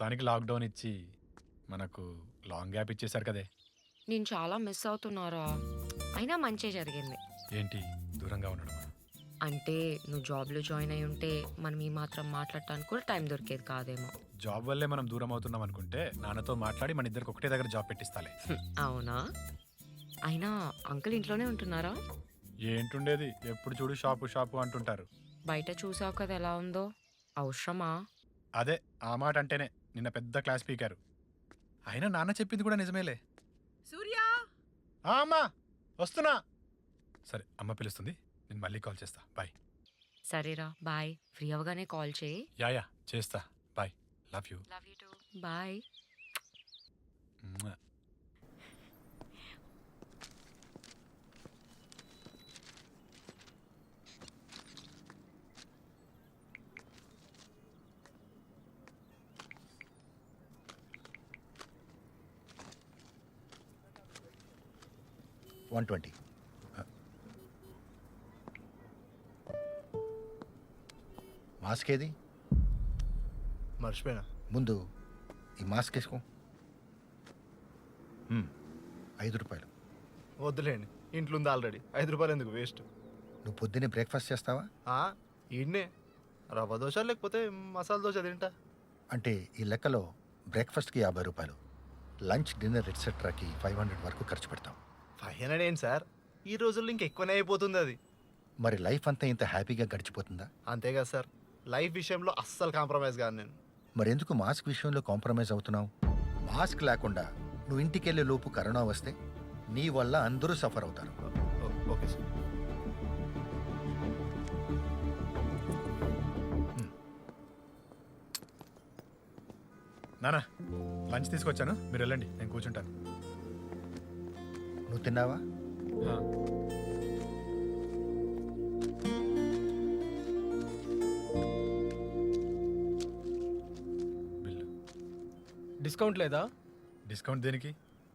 మొత్తానికి లాక్డౌన్ ఇచ్చి మనకు లాంగ్ గ్యాప్ ఇచ్చేశారు కదే. నేను చాలా మిస్ అవుతున్నారా. అయినా మంచి జరిగింది. ఏంటి దూరంగా ఉండడం? అంటే నువ్వు జాబ్లో జాయిన్ అయి ఉంటే మనం ఈ మాత్రం మాట్లాడటానికి కూడా టైం దొరికేది కాదేమో. జాబ్ వల్లే మనం దూరం అవుతున్నాం అనుకుంటే నాన్నతో మాట్లాడి మన ఇద్దరికి ఒకటే దగ్గర జాబ్ పెట్టిస్తాలే. అవునా? అయినా అంకుల్ ఇంట్లోనే ఉంటున్నారా? ఏంటుండేది, ఎప్పుడు చూడు షాపు షాపు అంటుంటారు. బయట చూసావు కదా ఎలా ఉందో. అవసరమా? అదే ఆ మాట అంటేనే నిన్న పెద్ద క్లాస్ పీకారు. అయినా నాన్న చెప్పింది కూడా నిజమేలే. సూర్య అమ్మా వస్తున్నా. సరే అమ్మ పిలుస్తుంది, నేను మళ్ళీ కాల్ చేస్తా. బాయ్. సరేరా బాయ్. ఫ్రీ అవగానే కాల్ చేయి. యా చేస్తా. Bye. Love you. Love you too. Bye. $120. Mask ఏది? మర్చిపోయినా. ముందు ఈ మాస్క్ వేసుకో. ₹5. వద్దులేండి, ఇంట్లో ఉంది ఆల్రెడీ. ₹5 ఎందుకు వేస్ట్? నువ్వు పొద్దున్నే బ్రేక్ఫాస్ట్ చేస్తావా? ఈడనే రవ్వ దోశ లేకపోతే మసాలా దోశ తింటా. అంటే ఈ లెక్కలో బ్రేక్ఫాస్ట్కి ₹50, లంచ్ డిన్నర్ ఎట్సెట్రాకి 500 వరకు ఖర్చు పెడతాం. 500 ఏంటి సార్, ఈ రోజుల్లో ఇంకెక్కువనే అయిపోతుంది అది. మరి లైఫ్ అంతా ఇంత హ్యాపీగా గడిచిపోతుందా? అంతే కదా సార్, లైఫ్ విషయంలో అస్సలు కాంప్రమైజ్ కాదు నేను. మరెందుకు మాస్క్ విషయంలో కాంప్రమైజ్ అవుతున్నావు? మాస్క్ లేకుండా నువ్వు ఇంటికి వెళ్ళే లోపు కరోనా వస్తే నీ వల్ల అందరూ సఫర్ అవుతారు. Okay sir. నానా లంచ్ తీసుకొచ్చాను, మీరు వెళ్ళండి, నేను కూర్చుంటాను. నువ్వు తిన్నావా? బిల్లు. డిస్కౌంట్ లేదా? డిస్కౌంట్ దేనికి?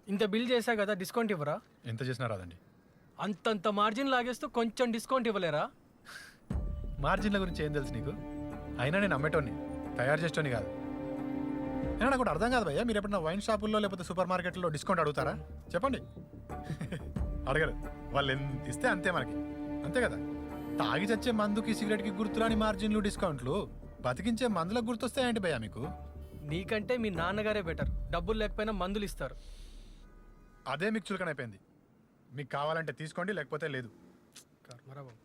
ఇంత బిల్ చేశా కదా, డిస్కౌంట్ ఇవ్వరా? ఎంత చేసినా రాదండి. అంతంత మార్జిన్ లాగేస్తూ కొంచెం డిస్కౌంట్ ఇవ్వలేరా? మార్జిన్ల గురించి ఏం తెలుసు నీకు? అయినా నేను అమ్మేటోని, తయారు చేసేటోని కాదు. అయినా నాకు ఒకటి అర్థం కాదు భయ్యా, మీరు ఎప్పుడన్నా వైన్ షాపుల్లో లేకపోతే సూపర్ మార్కెట్లో డిస్కౌంట్ అడుగుతారా? చెప్పండి. అడగరు. వాళ్ళు ఎంత ఇస్తే అంతే మనకి, అంతే కదా. తాగి చచ్చే మందుకి సిగరెట్కి గుర్తురాని మార్జిన్లు డిస్కౌంట్లు, బతికించే మందులకు గుర్తొస్తాయండి భయ్యా మీకు? నీకంటే మీ నాన్నగారే బెటర్. డబ్బులు లేకపోయినా మందులు ఇస్తారు. అదే మీకు చులకనైపోయింది. మీకు కావాలంటే తీసుకోండి, లేకపోతే లేదు. కర్మరా బాబు.